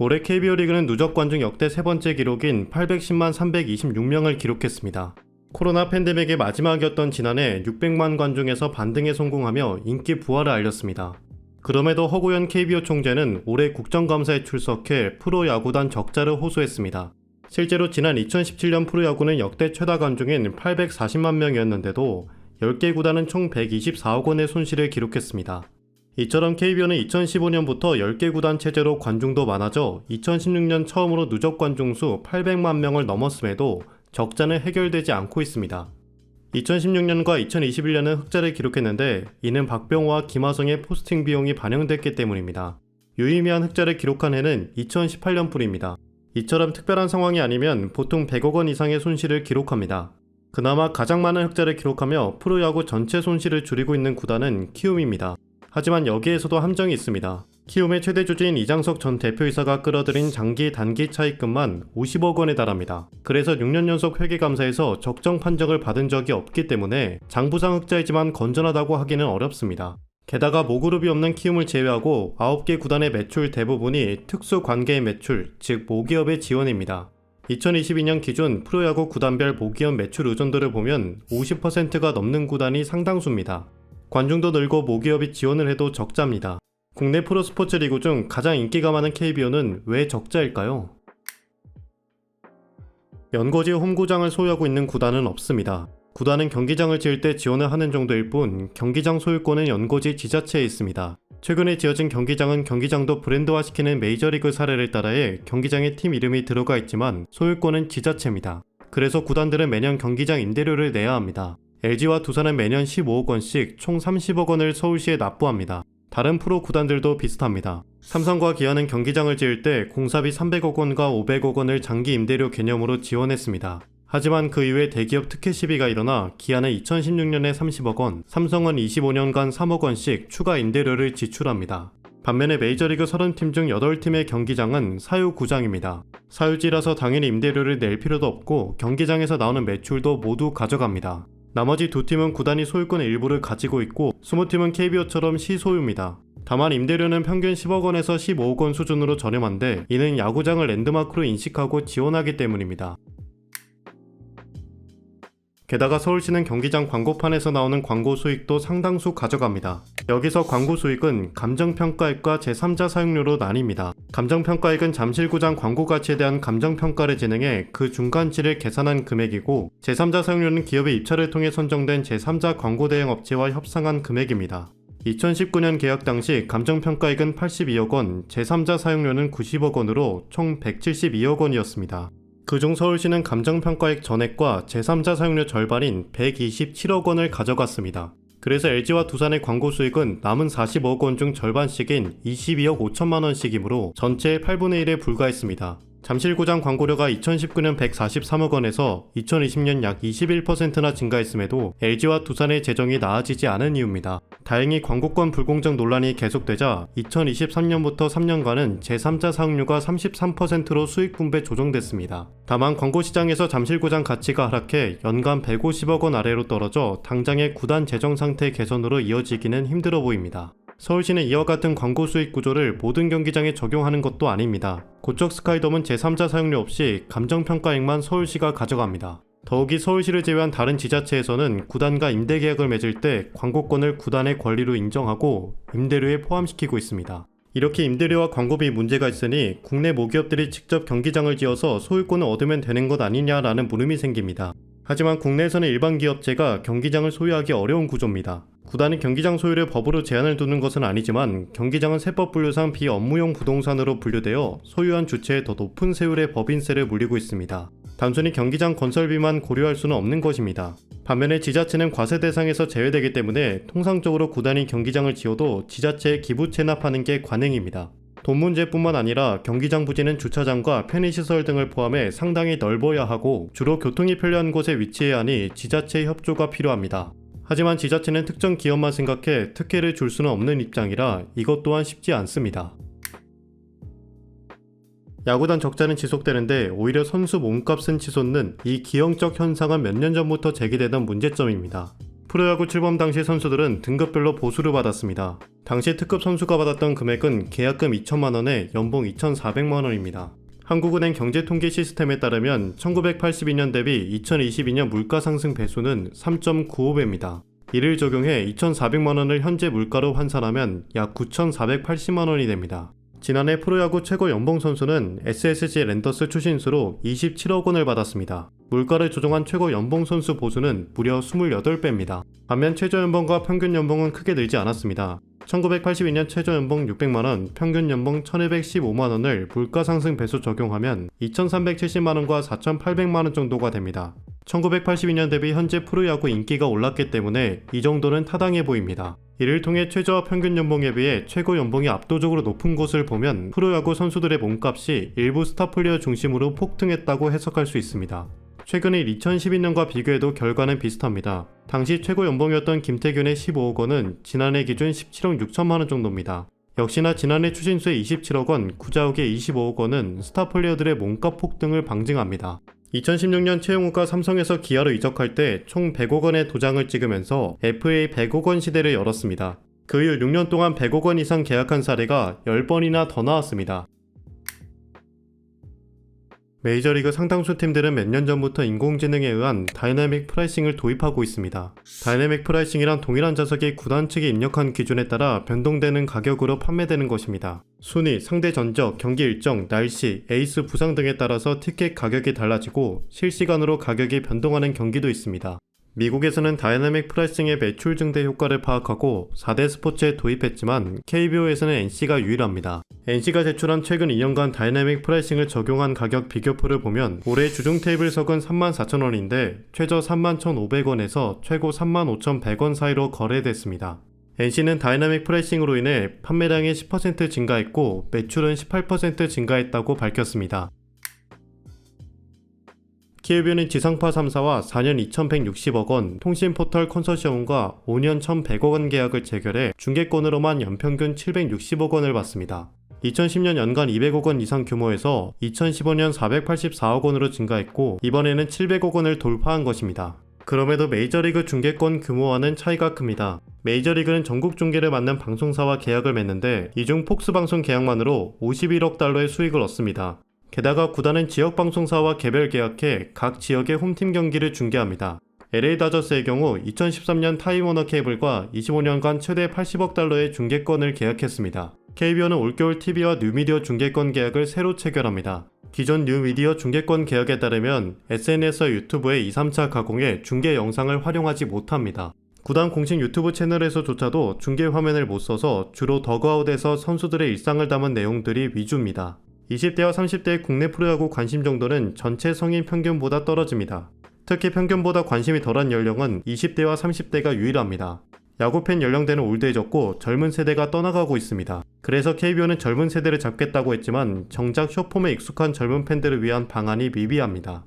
올해 KBO 리그는 누적 관중 역대 세 번째 기록인 810만 326명을 기록했습니다. 코로나 팬데믹의 마지막이었던 지난해 600만 관중에서 반등에 성공하며 인기 부활을 알렸습니다. 그럼에도 허구현 KBO 총재는 올해 국정감사에 출석해 프로야구단 적자를 호소했습니다. 실제로 지난 2017년 프로야구는 역대 최다 관중인 840만 명이었는데도 10개 구단은 총 124억 원의 손실을 기록했습니다. 이처럼 KBO는 2015년부터 10개 구단 체제로 관중도 많아져 2016년 처음으로 누적 관중 수 800만 명을 넘었음에도 적자는 해결되지 않고 있습니다. 2016년과 2021년은 흑자를 기록했는데 이는 박병호와 김하성의 포스팅 비용이 반영됐기 때문입니다. 유의미한 흑자를 기록한 해는 2018년뿐입니다. 이처럼 특별한 상황이 아니면 보통 100억 원 이상의 손실을 기록합니다. 그나마 가장 많은 흑자를 기록하며 프로야구 전체 손실을 줄이고 있는 구단은 키움입니다. 하지만 여기에서도 함정이 있습니다. 키움의 최대 주주인 이장석 전 대표이사가 끌어들인 장기 단기 차입금만 50억 원에 달합니다. 그래서 6년 연속 회계감사에서 적정 판정을 받은 적이 없기 때문에 장부상 흑자이지만 건전하다고 하기는 어렵습니다. 게다가 모그룹이 없는 키움을 제외하고 9개 구단의 매출 대부분이 특수관계의 매출, 즉 모기업의 지원입니다. 2022년 기준 프로야구 구단별 모기업 매출 의존도를 보면 50%가 넘는 구단이 상당수입니다. 관중도 늘고 모기업이 지원을 해도 적자입니다. 국내 프로스포츠 리그 중 가장 인기가 많은 KBO는 왜 적자일까요? 연고지 홈구장을 소유하고 있는 구단은 없습니다. 구단은 경기장을 지을 때 지원을 하는 정도일 뿐 경기장 소유권은 연고지 지자체에 있습니다. 최근에 지어진 경기장은 경기장도 브랜드화시키는 메이저리그 사례를 따라해 경기장에 팀 이름이 들어가 있지만 소유권은 지자체입니다. 그래서 구단들은 매년 경기장 임대료를 내야 합니다. LG와 두산은 매년 15억 원씩 총 30억 원을 서울시에 납부합니다. 다른 프로 구단들도 비슷합니다. 삼성과 기아는 경기장을 지을 때 공사비 300억 원과 500억 원을 장기 임대료 개념으로 지원했습니다. 하지만 그 이후에 대기업 특혜 시비가 일어나 기아는 2016년에 30억 원, 삼성은 25년간 3억 원씩 추가 임대료를 지출합니다. 반면에 메이저리그 30팀 중 8팀의 경기장은 사유구장입니다. 사유지라서 당연히 임대료를 낼 필요도 없고 경기장에서 나오는 매출도 모두 가져갑니다. 나머지 2팀은 구단이 소유권의 일부를 가지고 있고 20팀은 KBO처럼 시소유입니다. 다만 임대료는 평균 10억 원에서 15억 원 수준으로 저렴한데 이는 야구장을 랜드마크로 인식하고 지원하기 때문입니다. 게다가 서울시는 경기장 광고판에서 나오는 광고 수익도 상당수 가져갑니다. 여기서 광고 수익은 감정평가액과 제3자 사용료로 나뉩니다. 감정평가액은 잠실구장 광고 가치에 대한 감정평가를 진행해 그 중간치를 계산한 금액이고 제3자 사용료는 기업의 입찰을 통해 선정된 제3자 광고 대행 업체와 협상한 금액입니다. 2019년 계약 당시 감정평가액은 82억 원, 제3자 사용료는 90억 원으로 총 172억 원이었습니다. 그중 서울시는 감정평가액 전액과 제3자 사용료 절반인 127억 원을 가져갔습니다. 그래서 LG와 두산의 광고 수익은 남은 40억 원 중 절반씩인 22억 5천만 원씩이므로 전체의 8분의 1에 불과했습니다. 잠실구장 광고료가 2019년 143억 원에서 2020년 약 21%나 증가했음에도 LG와 두산의 재정이 나아지지 않은 이유입니다. 다행히 광고권 불공정 논란이 계속되자 2023년부터 3년간은 제3자 사용료가 33%로 수익 분배 조정됐습니다. 다만 광고시장에서 잠실구장 가치가 하락해 연간 150억 원 아래로 떨어져 당장의 구단 재정 상태 개선으로 이어지기는 힘들어 보입니다. 서울시는 이와 같은 광고 수익 구조를 모든 경기장에 적용하는 것도 아닙니다. 고척 스카이돔은 제3자 사용료 없이 감정평가액만 서울시가 가져갑니다. 더욱이 서울시를 제외한 다른 지자체에서는 구단과 임대계약을 맺을 때 광고권을 구단의 권리로 인정하고 임대료에 포함시키고 있습니다. 이렇게 임대료와 광고비 문제가 있으니 국내 모기업들이 직접 경기장을 지어서 소유권을 얻으면 되는 것 아니냐라는 물음이 생깁니다. 하지만 국내에서는 일반 기업체가 경기장을 소유하기 어려운 구조입니다. 구단이 경기장 소유를 법으로 제한을 두는 것은 아니지만 경기장은 세법 분류상 비업무용 부동산으로 분류되어 소유한 주체에 더 높은 세율의 법인세를 물리고 있습니다. 단순히 경기장 건설비만 고려할 수는 없는 것입니다. 반면에 지자체는 과세 대상에서 제외되기 때문에 통상적으로 구단이 경기장을 지어도 지자체에 기부 체납하는 게 관행입니다. 돈 문제뿐만 아니라 경기장 부지는 주차장과 편의시설 등을 포함해 상당히 넓어야 하고 주로 교통이 편리한 곳에 위치해야 하니 지자체의 협조가 필요합니다. 하지만 지자체는 특정 기업만 생각해 특혜를 줄 수는 없는 입장이라 이것 또한 쉽지 않습니다. 야구단 적자는 지속되는데 오히려 선수 몸값은 치솟는 이 기형적 현상은 몇 년 전부터 제기되던 문제점입니다. 프로야구 출범 당시 선수들은 등급별로 보수를 받았습니다. 당시 특급 선수가 받았던 금액은 계약금 2천만 원에 연봉 2,400만 원입니다. 한국은행 경제통계 시스템에 따르면 1982년 대비 2022년 물가상승 배수는 3.95배입니다. 이를 적용해 2,400만 원을 현재 물가로 환산하면 약 9,480만 원이 됩니다. 지난해 프로야구 최고 연봉 선수는 SSG 랜더스 추신수로 27억 원을 받았습니다. 물가를 조정한 최고 연봉 선수 보수는 무려 28배입니다. 반면 최저 연봉과 평균 연봉은 크게 늘지 않았습니다. 1982년 최저 연봉 600만원, 평균 연봉 1215만원을 물가상승 배수 적용하면 2370만원과 4800만원 정도가 됩니다. 1982년 대비 현재 프로야구 인기가 올랐기 때문에 이 정도는 타당해 보입니다. 이를 통해 최저와 평균 연봉에 비해 최고 연봉이 압도적으로 높은 곳을 보면 프로야구 선수들의 몸값이 일부 스타 플레이어 중심으로 폭등했다고 해석할 수 있습니다. 최근에 2012년과 비교해도 결과는 비슷합니다. 당시 최고 연봉이었던 김태균의 15억 원은 지난해 기준 17억 6천만 원 정도입니다. 역시나 지난해 추신수의 27억 원, 구자욱의 25억 원은 스타 플레이어들의 몸값 폭등을 방증합니다. 2016년 최용우가 삼성에서 기아로 이적할 때 총 100억 원의 도장을 찍으면서 FA 100억 원 시대를 열었습니다. 그 이후 6년 동안 100억 원 이상 계약한 사례가 10번이나 더 나왔습니다. 메이저리그 상당수 팀들은 몇 년 전부터 인공지능에 의한 다이내믹 프라이싱을 도입하고 있습니다. 다이내믹 프라이싱이란 동일한 자석이 구단 측이 입력한 기준에 따라 변동되는 가격으로 판매되는 것입니다. 순위, 상대 전적, 경기 일정, 날씨, 에이스 부상 등에 따라서 티켓 가격이 달라지고 실시간으로 가격이 변동하는 경기도 있습니다. 미국에서는 다이내믹 프라이싱의 매출 증대 효과를 파악하고 4대 스포츠에 도입했지만 KBO에서는 NC가 유일합니다. NC가 제출한 최근 2년간 다이내믹 프라이싱을 적용한 가격 비교표를 보면 올해 주중 테이블석은 34,000원인데 최저 31,500원에서 최고 35,100원 사이로 거래됐습니다. NC는 다이내믹 프라이싱으로 인해 판매량이 10% 증가했고 매출은 18% 증가했다고 밝혔습니다. KBO는 지상파 3사와 4년 2,160억 원, 통신포털 컨소시엄과 5년 1,100억 원 계약을 체결해 중계권으로만 연평균 760억 원을 받습니다. 2010년 연간 200억 원 이상 규모에서 2015년 484억 원으로 증가했고 이번에는 700억 원을 돌파한 것입니다. 그럼에도 메이저리그 중계권 규모와는 차이가 큽니다. 메이저리그는 전국 중계를 맡는 방송사와 계약을 맺는데 이 중 폭스 방송 계약만으로 51억 달러의 수익을 얻습니다. 게다가 구단은 지역 방송사와 개별 계약해 각 지역의 홈팀 경기를 중계합니다. LA 다저스의 경우 2013년 타임워너 케이블과 25년간 최대 80억 달러의 중계권을 계약했습니다. KBO는 올겨울 TV와 뉴미디어 중계권 계약을 새로 체결합니다. 기존 뉴미디어 중계권 계약에 따르면 SNS와 유튜브의 2, 3차 가공에 중계 영상을 활용하지 못합니다. 구단 공식 유튜브 채널에서조차도 중계 화면을 못 써서 주로 더그아웃에서 선수들의 일상을 담은 내용들이 위주입니다. 20대와 30대의 국내 프로야구 관심 정도는 전체 성인 평균보다 떨어집니다. 특히 평균보다 관심이 덜한 연령은 20대와 30대가 유일합니다. 야구팬 연령대는 올드해졌고 젊은 세대가 떠나가고 있습니다. 그래서 KBO는 젊은 세대를 잡겠다고 했지만 정작 숏폼에 익숙한 젊은 팬들을 위한 방안이 미비합니다.